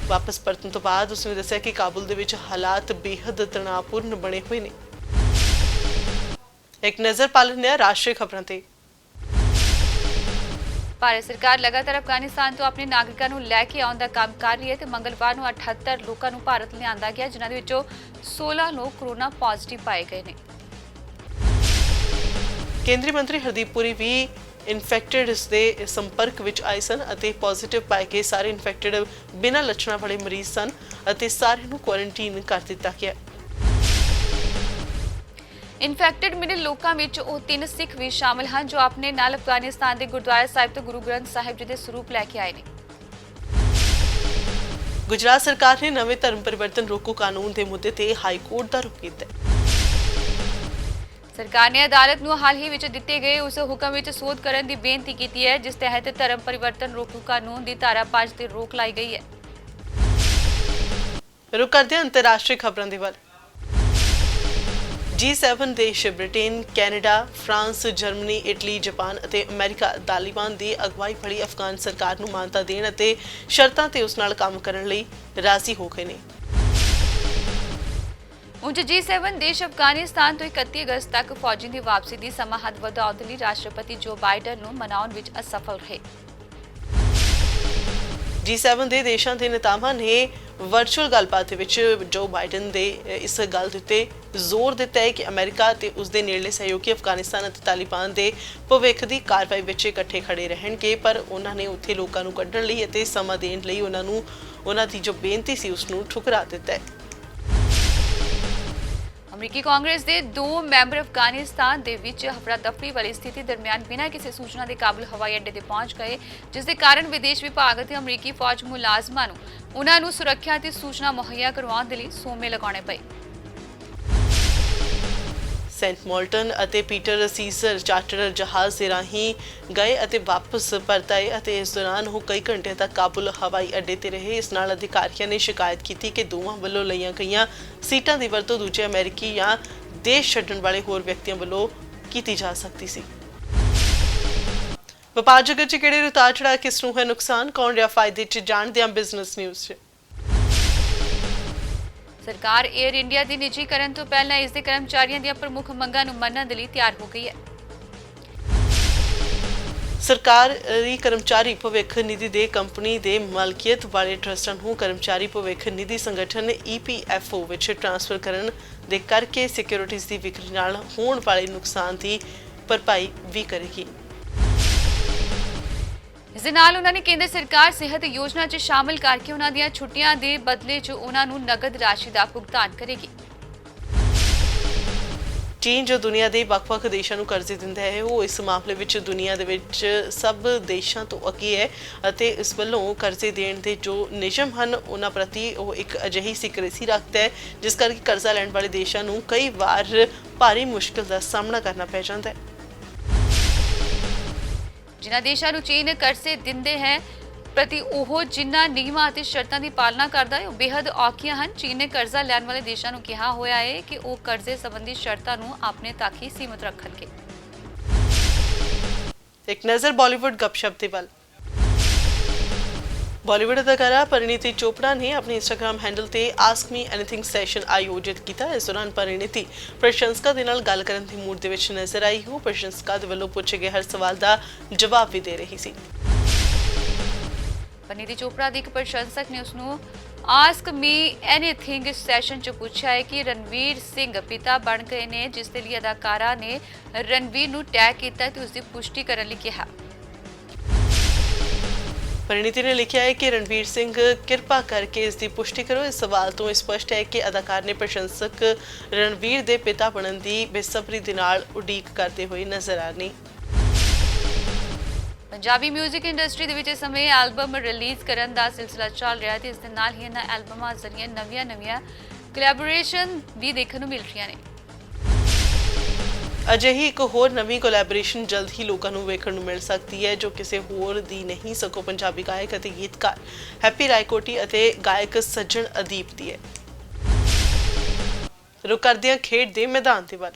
ਵਾਪਸ ਪਰਤਣ ਤੋਂ ਬਾਅਦ ਉਸਨੇ ਦੱਸਿਆ ਕਿ ਕਾਬੁਲ ਦੇ ਵਿੱਚ ਹਾਲਾਤ ਬੇहद ਤਣਾਅਪੂਰਨ ਬਣੇ ਹੋਏ ਨੇ। ਇੱਕ ਨਜ਼ਰ ਪਾ ਲੈਂਦੇ ਹਾਂ ਰਾਸ਼ਟਰੀ ਖਬਰਾਂ ਤੇ। ਭਾਰਤ ਸਰਕਾਰ ਲਗਾਤਾਰ ਅਫਗਾਨਿਸਤਾਨ ਤੋਂ ਆਪਣੇ ਨਾਗਰਿਕਾਂ ਨੂੰ ਲੈ ਕੇ ਆਉਣ ਦਾ ਕੰਮ ਕਰ ਰਹੀ ਹੈ ਤੇ ਮੰਗਲਵਾਰ ਨੂੰ 78 ਲੋਕਾਂ ਨੂੰ ਭਾਰਤ ਲਿਆਂਦਾ ਗਿਆ, ਜਿਨ੍ਹਾਂ ਦੇ ਵਿੱਚੋਂ 16 ਲੋਕ ਕੋਰੋਨਾ ਪੋਜ਼ਿਟਿਵ ਪਾਏ ਗਏ ਨੇ। ਕੇਂਦਰੀ ਮੰਤਰੀ ਹਰਦੀਪ ਪੁਰੀ ਵੀ ਇਨਫੈਕਟਡ ਦੇ ਸੰਪਰਕ ਵਿੱਚ ਆਏ ਸਨ ਅਤੇ ਪੋਜ਼ਿਟਿਵ ਪਾਏ ਗਏ ਸਾਰੇ ਇਨਫੈਕਟਡ ਬਿਨਾਂ ਲੱਛਣਾਂ ਵਾਲੇ ਮਰੀਜ਼ ਸਨ ਅਤੇ ਸਾਰਿਆਂ ਨੂੰ ਕੁਆਰੰਟਾਈਨ ਕਰ ਦਿੱਤਾ ਗਿਆ। ਇਨਫੈਕਟਡ ਮਿਲੇ ਲੋਕਾਂ ਵਿੱਚ ਉਹ 3 ਸਿੱਖ ਵੀ ਸ਼ਾਮਲ ਹਨ ਜੋ ਆਪਣੇ ਨਾਲ ਅਫਗਾਨਿਸਤਾਨ ਦੇ ਗੁਰਦੁਆਰਾ ਸਾਹਿਬ ਤੋਂ ਗੁਰੂ ਗ੍ਰੰਥ ਸਾਹਿਬ ਜੀ ਦੇ ਸਰੂਪ ਲੈ ਕੇ ਆਏ ਨੇ। ਗੁਜਰਾਤ ਸਰਕਾਰ ਨੇ ਨਵੇਂ ਧਰਮ ਪਰਿਵਰਤਨ ਰੋਕੂ ਕਾਨੂੰਨ ਦੇ ਮੁੱਦੇ ਤੇ ਹਾਈ ਕੋਰਟ ਦਾ ਰੁਖ ਕੀਤਾ। ਸਰਕਾਰ ਨੇ ਅਦਾਲਤ ਨੂੰ ਹਾਲ ਹੀ ਵਿੱਚ ਦਿੱਤੇ ਗਏ ਉਸ ਹੁਕਮ ਵਿੱਚ ਸੋਧ ਕਰਨ ਦੀ ਬੇਨਤੀ ਕੀਤੀ ਹੈ ਜਿਸ ਤਹਿਤ ਧਰਮ ਪਰਿਵਰਤਨ ਰੋਕੂ ਕਾਨੂੰਨ ਦੀ ਧਾਰਾ 5 ਤੇ ਰੋਕ ਲਾਈ ਗਈ ਹੈ। ਰੁਕ ਕਰਦੇ ਹਾਂ ਅੰਤਰਰਾਸ਼ਟਰੀ ਖਬਰਾਂ ਦੇ ਵੱਲ। G7 ਦੇਸ਼ Britain, Canada, France, Germany, Italy, Japan ਅਤੇ ਅਮਰੀਕਾ ਤਾਲਿਬਾਨ ਦੀ ਅਗਵਾਈ ਵਾਲੀ ਅਫਗਾਨ ਸਰਕਾਰ ਨੂੰ ਮਾਨਤਾ ਦੇਣ ਅਤੇ ਸ਼ਰਤਾਂ ਤੇ ਉਸ ਨਾਲ ਕੰਮ ਕਰਨ ਲਈ ਰਾਜ਼ੀ ਹੋ ਗਏ ਨੇ। ਉਂਝ G7 ਦੇਸ਼ ਅਫਗਾਨਿਸਤਾਨ ਤੋਂ 31 ਅਗਸਤ ਤੱਕ ਫੌਜੀ ਦੀ ਵਾਪਸੀ ਦੀ ਸਮਾਂ ਹੱਦ ਵਧਾਉਣ ਦੇ ਲਈ ਰਾਸ਼ਟਰਪਤੀ ਜੋ ਬਾਈਡਨ ਨੂੰ ਮਨਾਉਣ ਵਿੱਚ ਅਸਫਲ ਰਹੇ। G7 ਦੇ ਦੇਸ਼ਾਂ ਦੇ ਨੇਤਾਵਾਂ ਨੇ ਵਰਚੁਅਲ ਗੱਲਬਾਤ ਵਿੱਚ ਜੋ ਬਾਈਡਨ ਦੇ ਇਸ ਗੱਲ ਦੇ ਉੱਤੇ ਜ਼ੋਰ ਦਿੱਤਾ ਹੈ ਕਿ ਅਮਰੀਕਾ ਤੇ ਉਸ ਦੇ ਨੇੜਲੇ ਸਹਿਯੋਗੀ ਅਫਗਾਨਿਸਤਾਨ ਅਤੇ ਤਾਲਿਬਾਨ ਦੇ ਭਵਿੱਖ ਦੀ ਕਾਰਵਾਈ ਵਿੱਚ ਇਕੱਠੇ ਖੜੇ ਰਹਿਣਗੇ, ਪਰ ਉਹਨਾਂ ਨੇ ਉੱਥੇ ਲੋਕਾਂ ਨੂੰ ਕੱਢਣ ਲਈ ਅਤੇ ਸਮਾਂ ਦੇਣ ਲਈ ਉਹਨਾਂ ਦੀ ਜੋ ਬੇਨਤੀ ਸੀ ਉਸ ਨੂੰ ਠੁਕਰਾ ਦਿੱਤਾ ਹੈ। ਅਮਰੀਕੀ ਕਾਂਗਰਸ ਦੇ 2 ਮੈਂਬਰ ਅਫਗਾਨਿਸਤਾਨ ਦੇ ਵਿੱਚ ਹਫੜਾ-ਦਫੜੀ ਵਾਲੀ ਸਥਿਤੀ ਦਰਮਿਆਨ ਬਿਨਾਂ ਕਿਸੇ ਸੂਚਨਾ ਦੇ ਕਾਬੁਲ ਹਵਾਈ ਅੱਡੇ ਤੇ ਪਹੁੰਚ ਗਏ, ਜਿਸ ਦੇ ਕਾਰਨ ਵਿਦੇਸ਼ ਵਿਭਾਗ ਅਤੇ ਅਮਰੀਕੀ ਫੌਜ ਮੁਲਾਜ਼ਮਾਂ ਨੂੰ ਉਹਨਾਂ ਨੂੰ ਸੁਰੱਖਿਆ ਤੇ ਸੂਚਨਾ ਮੁਹੱਈਆ ਕਰਵਾਉਣ ਦੇ ਲਈ ਸੋਮੇ ਲਗਾਉਣੇ ਪਏ। ਸੈਂਟ ਮੋਲਟਨ ਅਤੇ ਪੀਟਰ ਸੀਜ਼ਰ ਚਾਰਟਰ ਜਹਾਜ਼ ਦੇ ਰਾਹੀਂ ਗਏ ਅਤੇ ਵਾਪਸ ਪਰਤ ਆਏ ਅਤੇ ਇਸ ਦੌਰਾਨ ਉਹ ਕਈ ਘੰਟੇ ਤੱਕ ਕਾਬੁਲ ਹਵਾਈ ਅੱਡੇ ਤੇ ਰਹੇ। ਇਸ ਨਾਲ ਅਧਿਕਾਰੀਆਂ ਨੇ ਸ਼ਿਕਾਇਤ ਕੀਤੀ ਕਿ ਦੋਵਾਂ ਵੱਲੋਂ ਲਈਆਂ ਗਈਆਂ ਸੀਟਾਂ ਦੀ ਵਰਤੋਂ ਦੂਜੇ ਅਮਰੀਕੀ ਜਾਂ ਦੇਸ਼ ਛੱਡਣ ਵਾਲੇ ਹੋਰ ਵਿਅਕਤੀਆਂ ਵੱਲੋਂ ਕੀਤੀ ਜਾ ਸਕਦੀ ਸੀ। ਵਪਾਰ ਜਗਤ 'ਚ ਕਿਹੜੇ ਉਤਾਰ ਚੜ੍ਹਾਅ ਕਿਸ ਨੂੰ ਹੈ ਨੁਕਸਾਨ, ਕੌਣ ਰਿਹਾ ਫਾਇਦੇ 'ਚ, ਜਾਣਦੇ ਹਾਂ ਬਿਜ਼ਨਸ ਨਿਊਜ਼ 'ਚ। ਸਰਕਾਰ 에ਅਰ ਇੰਡੀਆ ਦੀ ਨਿੱਜੀਕਰਨ ਤੋਂ ਪਹਿਲਾਂ ਇਸ ਦੇ ਕਰਮਚਾਰੀਆਂ ਦੀਆਂ ਪ੍ਰਮੁੱਖ ਮੰਗਾਂ ਨੂੰ ਮੰਨਣ ਦੇ ਲਈ ਤਿਆਰ ਹੋ ਗਈ ਹੈ। ਸਰਕਾਰੀ ਕਰਮਚਾਰੀ ਭਵਿੱਖ ਨਿਧੀ ਦੇ ਕੰਪਨੀ ਦੇ ਮਲਕੀਅਤ ਵਾਲੇ ਟਰਸਟਾਂ ਨੂੰ ਕਰਮਚਾਰੀ ਭਵਿੱਖ ਨਿਧੀ ਸੰਗਠਨ EPFO ਵਿੱਚ ਟ੍ਰਾਂਸਫਰ ਕਰਨ ਦੇ ਕਰਕੇ ਸਿਕਿਉਰਿਟੀਜ਼ ਦੀ ਵਿਕਰੀ ਨਾਲ ਹੋਣ ਵਾਲੇ ਨੁਕਸਾਨ ਦੀ ਭਰਪਾਈ ਵੀ ਕਰੇਗੀ। ਇਸ ਦੇ ਨਾਲ ਉਹਨਾਂ ਨੇ ਕੇਂਦਰ ਸਰਕਾਰ ਸਿਹਤ ਯੋਜਨਾ 'ਚ ਸ਼ਾਮਲ ਕਰਕੇ ਉਹਨਾਂ ਦੀਆਂ ਛੁੱਟੀਆਂ ਦੇ ਬਦਲੇ 'ਚ ਉਹਨਾਂ ਨੂੰ ਨਗਦ ਰਾਸ਼ੀ ਦਾ ਭੁਗਤਾਨ ਕਰੇਗੀ। ਚੀਨ ਜੋ ਦੁਨੀਆ ਦੇ ਵੱਖ-ਵੱਖ ਦੇਸ਼ਾਂ ਨੂੰ ਕਰਜ਼ੇ ਦਿੰਦਾ ਹੈ, ਉਹ ਇਸ ਮਾਮਲੇ ਵਿੱਚ ਦੁਨੀਆ ਦੇ ਵਿੱਚ ਸਭ ਦੇਸ਼ਾਂ ਤੋਂ ਅੱਗੇ ਹੈ ਅਤੇ ਇਸ ਵੱਲੋਂ ਕਰਜ਼ੇ ਦੇਣ ਦੇ ਜੋ ਨਿਯਮ ਹਨ ਉਹਨਾਂ ਪ੍ਰਤੀ ਉਹ ਇੱਕ ਅਜਿਹੀ ਸਿਕਰੇਸੀ ਰੱਖਦਾ ਹੈ ਜਿਸ ਕਰਕੇ ਕਰਜ਼ਾ ਲੈਣ ਵਾਲੇ ਦੇਸ਼ਾਂ ਨੂੰ ਕਈ ਵਾਰ ਭਾਰੀ ਮੁਸ਼ਕਲ ਦਾ ਸਾਹਮਣਾ ਕਰਨਾ ਪੈ ਜਾਂਦਾ ਹੈ। ਜਿਨ੍ਹਾਂ ਦੇਸ਼ਾਂ ਨੂੰ ਚੀਨ ਕਰਜ਼ੇ ਦਿੰਦੇ ਹੈ ਪ੍ਰਤੀ ਉਹ ਜਿਨ੍ਹਾਂ ਨਿਯਮਾਂ ਅਤੇ ਸ਼ਰਤਾਂ ਦੀ ਪਾਲਣਾ ਕਰਦਾ ਹੈ ਉਹ ਬੇहद ਔਖੀਆਂ ਹਨ। ਚੀਨ ਨੇ ਕਰਜ਼ਾ ਲੈਣ ਵਾਲੇ ਦੇਸ਼ਾਂ ਨੂੰ ਕਿਹਾ ਹੋਇਆ ਹੈ ਕਿ ਉਹ ਕਰਜ਼ੇ ਸੰਬੰਧੀ ਸ਼ਰਤਾਂ ਨੂੰ ਆਪਣੇ ਤੱਕ ਹੀ ਸੀਮਿਤ ਰੱਖਣਗੇ। ਇੱਕ ਨਜ਼ਰ ਬਾਲੀਵੁੱਡ ਗੱਪਸ਼ਪ ਦੇ ਵੱਲ। ਬਾਲੀਵੁੱਡ ਅਦਾਕਾਰਾ ਪਰਿਣੀਤੀ ਚੋਪੜਾ ਨੇ ਆਪਣੇ ਇੰਸਟਾਗ੍ਰਾਮ ਹੈਂਡਲ ਤੇ ਆਸਕ ਮੀ ਐਨੀਥਿੰਗ ਸੈਸ਼ਨ ਆਯੋਜਿਤ ਕੀਤਾ। ਇਸ ਦੌਰਾਨ ਪਰਿਣੀਤੀ ਪ੍ਰਸ਼ੰਸਕਾਂ ਦੇ ਨਾਲ ਗੱਲ ਕਰਨ ਦੀ ਮੂਡ ਦੇ ਵਿੱਚ ਨਜ਼ਰ ਆਈ। ਉਹ ਪ੍ਰਸ਼ੰਸਕਾਂ ਦੇ ਵੱਲੋਂ ਪੁੱਛੇ ਗਏ ਹਰ ਸਵਾਲ ਦਾ ਜਵਾਬ ਵੀ ਦੇ ਰਹੀ ਸੀ। ਪਰਿਣੀਤੀ ਚੋਪੜਾ ਦੀ ਇੱਕ ਪ੍ਰਸ਼ੰਸਕ ਨੇ ਉਸਨੂੰ ਆਸਕ ਮੀ ਐਨੀਥਿੰਗ ਸੈਸ਼ਨ 'ਚ ਪੁੱਛਿਆ ਹੈ ਕਿ ਰਣਵੀਰ ਸਿੰਘ ਪਿਤਾ ਬਣ ਗਏ ਨੇ, ਜਿਸ ਦੇ ਲਈ ਅਦਾਕਾਰਾ ਨੇ ਰਣਵੀਰ ਨੂੰ ਟੈਗ ਕੀਤਾ ਤੇ ਉਸ ਦੀ ਪੁਸ਼ਟੀ ਕਰਨ ਲਈ ਕਿਹਾ। ਪਰਿਣੀਤੀ ਨੇ ਲਿਖਿਆ ਹੈ ਕਿ ਰਣਵੀਰ ਸਿੰਘ ਕਿਰਪਾ ਕਰਕੇ ਇਸ ਦੀ ਪੁਸ਼ਟੀ ਕਰੋ। ਇਸ ਸਵਾਲ ਤੋਂ ਸਪਸ਼ਟ ਹੈ ਕਿ ਅਦਾਕਾਰ ਨੇ ਪ੍ਰਸ਼ੰਸਕ ਰਣਵੀਰ ਦੇ ਪਿਤਾ ਬਣਨ ਦੀ ਬੇਸਬਰੀ ਦੇ ਨਾਲ ਉਡੀਕ ਕਰਦੇ ਹੋਏ ਨਜ਼ਰ ਆ ਰਹੇ। ਪੰਜਾਬੀ 뮤직 ਇੰਡਸਟਰੀ ਦੇ ਵਿੱਚ ਇਸ ਸਮੇਂ ਐਲਬਮ ਰਿਲੀਜ਼ ਕਰਨ ਦਾ ਸਿਲਸਿਲਾ ਚੱਲ ਰਿਹਾ ਹੈ ਤੇ ਇਸ ਦੇ ਨਾਲ ਹੀ ਇਹਨਾਂ ਐਲਬਮਾਂ ਜ਼ਰੀਏ ਨਵੀਆਂ ਕੋਲੈਬੋਰੇਸ਼ਨ ਵੀ ਦੇਖਣ ਨੂੰ ਮਿਲ ਰਹੀਆਂ ਨੇ। ਅਜਿਹੀ ਇੱਕ ਹੋਰ ਨਵੀਂ ਕੋਲੈਬੋਰੇਸ਼ਨ ਜਲਦ ਹੀ ਲੋਕਾਂ ਨੂੰ ਵੇਖਣ ਨੂੰ ਮਿਲ ਸਕਦੀ ਹੈ ਜੋ ਕਿਸੇ ਹੋਰ ਦੀ ਨਹੀਂ ਸਗੋਂ ਪੰਜਾਬੀ ਗਾਇਕ ਅਤੇ ਗੀਤਕਾਰ ਹੈਪੀ ਰਾਏਕੋਟੀ ਅਤੇ ਗਾਇਕ ਸੱਜਣ ਅਦੀਪ ਦੀ ਹੈ। ਰੁਕ ਕਰਦੇ ਹਾਂ ਖੇਡ ਦੇ ਮੈਦਾਨ ਦੇ ਵੱਲ।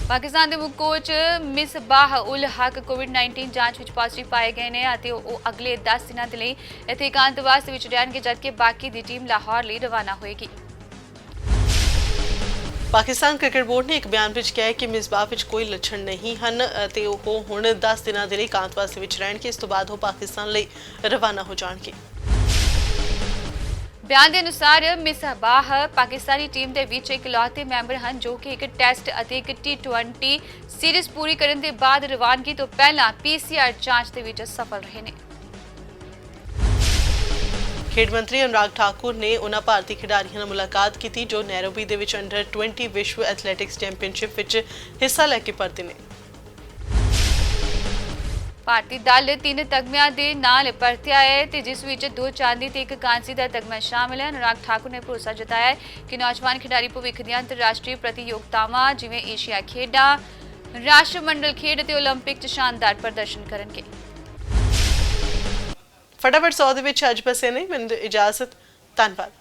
ਪਾਕਿਸਤਾਨ ਦੇ ਮੁੱਖ ਕੋਚ ਮਿਸਬਾਹ ਉਲ ਹਕ ਕੋਵਿਡ-19 ਜਾਂਚ ਵਿੱਚ ਪੋਜ਼ਿਟਿਵ ਪਾਏ ਗਏ ਨੇ ਅਤੇ ਉਹ ਅਗਲੇ 10 ਦਿਨਾਂ ਦੇ ਲਈ ਇੱਥੇ ਇਕਾਂਤਵਾਸ ਦੇ ਵਿੱਚ ਰਹਿਣਗੇ, ਜਦਕਿ ਬਾਕੀ ਦੀ ਟੀਮ ਲਾਹੌਰ ਲਈ ਰਵਾਨਾ ਹੋਏਗੀ। ਪਾਕਿਸਤਾਨ ਕ੍ਰਿਕਟ ਬੋਰਡ ਨੇ ਇੱਕ ਬਿਆਨ ਵਿੱਚ ਕਿਹਾ ਹੈ ਕਿ ਮਿਸਬਾਹ ਵਿੱਚ ਕੋਈ ਲੱਛਣ ਨਹੀਂ ਹਨ ਅਤੇ ਉਹ ਹੁਣ 10 ਦਿਨਾਂ ਦੇ ਲਈ ਇਕਾਂਤਵਾਸ ਦੇ ਵਿੱਚ ਰਹਿਣਗੇ। ਇਸ ਤੋਂ ਬਾਅਦ ਉਹ ਪਾਕਿਸਤਾਨ ਲਈ ਰਵਾਨਾ ਹੋ ਜਾਣਗੇ। ਬਿਆਨ ਦੇ ਅਨੁਸਾਰ ਮਿਸਬਾਹ ਪਾਕਿਸਤਾਨੀ ਟੀਮ ਦੇ ਵਿੱਚ ਇਕਲੌਤੇ ਮੈਂਬਰ ਹਨ ਜੋ ਕਿ ਇੱਕ ਟੈਸਟ ਅਤੇ ਇੱਕ T20 ਸੀਰੀਜ਼ ਪੂਰੀ ਕਰਨ ਦੇ ਬਾਅਦ ਰਵਾਨਗੀ ਤੋਂ ਪਹਿਲਾਂ PCR ਜਾਂਚ ਦੇ ਵਿੱਚ ਸਫਲ ਰਹੇ ਨੇ। ਖੇਡ ਮੰਤਰੀ ਅਨੁਰਾਗ ਠਾਕੁਰ ਨੇ ਉਹਨਾਂ ਭਾਰਤੀ ਖਿਡਾਰੀਆਂ ਨਾਲ ਮੁਲਾਕਾਤ ਕੀਤੀ ਜੋ ਨੈਰੋਬੀ ਦੇ ਵਿੱਚ ਅੰਡਰ 20 ਵਿਸ਼ਵ ਐਥਲੈਟਿਕਸ ਚੈਂਪੀਅਨਸ਼ਿਪ ਵਿੱਚ ਹਿੱਸਾ ਲੈ ਕੇ ਪਰਤੇ ਨੇ। ਭਾਰਤੀ ਦਲ 3 ਤਗਮਿਆਂ ਦੇ ਨਾਲ ਪਰਤਿਆ ਹੈ ਤੇ ਜਿਸ ਵਿੱਚ 2 ਚਾਂਦੀ ਤੇ 1 ਕਾਂਸੀ ਦਾ ਤਗਮਾ ਸ਼ਾਮਿਲ ਹੈ। ਅਨੁਰਾਗ ਠਾਕੁਰ ਨੇ ਭਰੋਸਾ ਜਤਾਇਆ ਕਿ ਨੌਜਵਾਨ ਖਿਡਾਰੀ ਭਵਿੱਖ ਦੀਆਂ ਅੰਤਰਰਾਸ਼ਟਰੀ ਪ੍ਰਤੀਯੋਗਤਾਵਾਂ ਜਿਵੇਂ ਏਸ਼ੀਆ ਖੇਡਾਂ, ਰਾਸ਼ਟਰਮੰਡਲ ਖੇਡ ਅਤੇ ਓਲੰਪਿਕ 'ਚ ਸ਼ਾਨਦਾਰ ਪ੍ਰਦਰਸ਼ਨ ਕਰਨਗੇ। ਫਟਾਫਟ 100 ਦੇ ਵਿੱਚ ਅੱਜ ਬਸ ਇਹ ਨਹੀਂ, ਮੈਨੂੰ ਇਜਾਜ਼ਤ, ਧੰਨਵਾਦ।